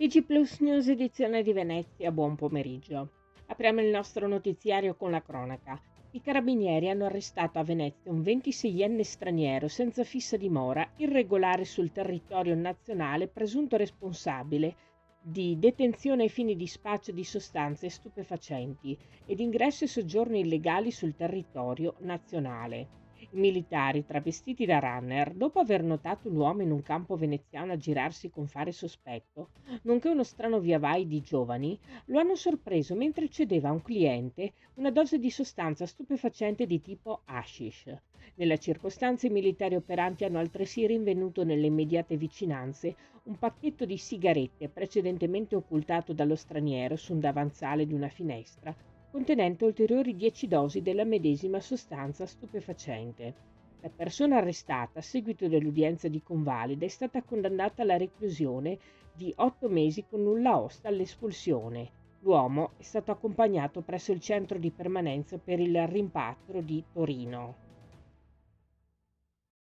TG Plus News edizione di Venezia, buon pomeriggio. Apriamo il nostro notiziario con la cronaca. I carabinieri hanno arrestato a Venezia un 26enne straniero senza fissa dimora, irregolare sul territorio nazionale, presunto responsabile di detenzione ai fini di spaccio di sostanze stupefacenti ed ingresso e soggiorno illegali sul territorio nazionale. I militari, travestiti da runner, dopo aver notato l'uomo in un campo veneziano aggirarsi con fare sospetto, nonché uno strano viavai di giovani, lo hanno sorpreso mentre cedeva a un cliente una dose di sostanza stupefacente di tipo hashish. Nella circostanza i militari operanti hanno altresì rinvenuto nelle immediate vicinanze un pacchetto di sigarette precedentemente occultato dallo straniero su un davanzale di una finestra, contenente ulteriori 10 dosi della medesima sostanza stupefacente. La persona arrestata, a seguito dell'udienza di convalida, è stata condannata alla reclusione di 8 mesi con nulla osta all'espulsione. L'uomo è stato accompagnato presso il centro di permanenza per il rimpatrio di Torino.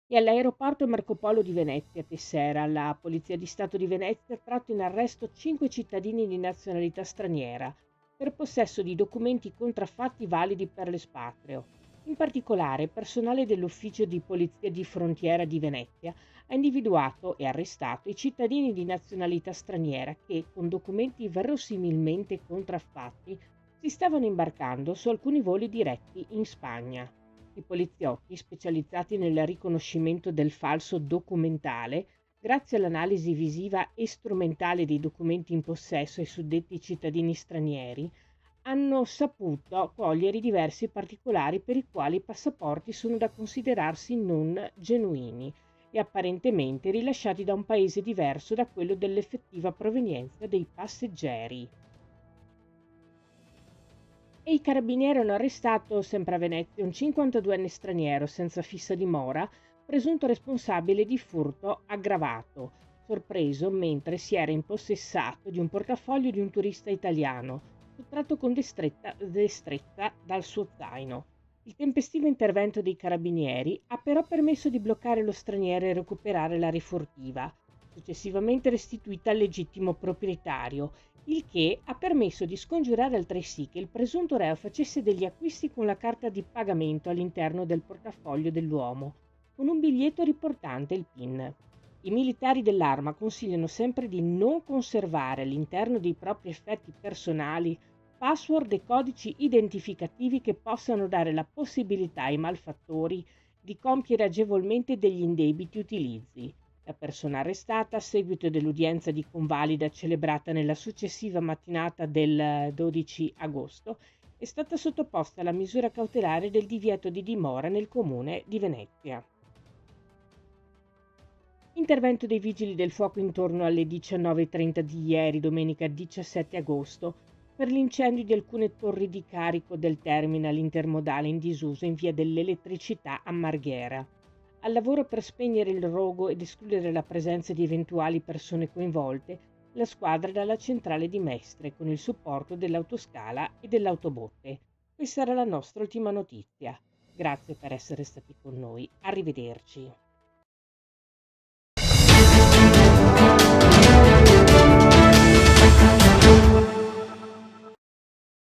E all'aeroporto Marco Polo di Venezia Tessera, la Polizia di Stato di Venezia ha tratto in arresto 5 cittadini di nazionalità straniera per possesso di documenti contraffatti validi per l'espatrio. In particolare, personale dell'Ufficio di Polizia di Frontiera di Venezia ha individuato e arrestato i cittadini di nazionalità straniera che, con documenti verosimilmente contraffatti, si stavano imbarcando su alcuni voli diretti in Spagna. I poliziotti, specializzati nel riconoscimento del falso documentale, grazie all'analisi visiva e strumentale dei documenti in possesso ai suddetti cittadini stranieri, hanno saputo cogliere i diversi particolari per i quali i passaporti sono da considerarsi non genuini e apparentemente rilasciati da un paese diverso da quello dell'effettiva provenienza dei passeggeri. E i carabinieri hanno arrestato, sempre a Venezia, un 52enne straniero senza fissa dimora, presunto responsabile di furto aggravato, sorpreso mentre si era impossessato di un portafoglio di un turista italiano, sottratto con destrezza dal suo zaino. Il tempestivo intervento dei carabinieri ha però permesso di bloccare lo straniero e recuperare la rifurtiva, successivamente restituita al legittimo proprietario, il che ha permesso di scongiurare altresì che il presunto reo facesse degli acquisti con la carta di pagamento all'interno del portafoglio dell'uomo, con un biglietto riportante il PIN. I militari dell'Arma consigliano sempre di non conservare all'interno dei propri effetti personali password e codici identificativi che possano dare la possibilità ai malfattori di compiere agevolmente degli indebiti utilizzi. La persona arrestata, a seguito dell'udienza di convalida celebrata nella successiva mattinata del 12 agosto, è stata sottoposta alla misura cautelare del divieto di dimora nel comune di Venezia. Intervento dei vigili del fuoco intorno alle 19:30 di ieri, domenica 17 agosto, per l'incendio di alcune torri di carico del terminal intermodale in disuso in via dell'Elettricità a Marghera. Al lavoro per spegnere il rogo ed escludere la presenza di eventuali persone coinvolte, la squadra dalla centrale di Mestre con il supporto dell'autoscala e dell'autobotte. Questa era la nostra ultima notizia. Grazie per essere stati con noi. Arrivederci.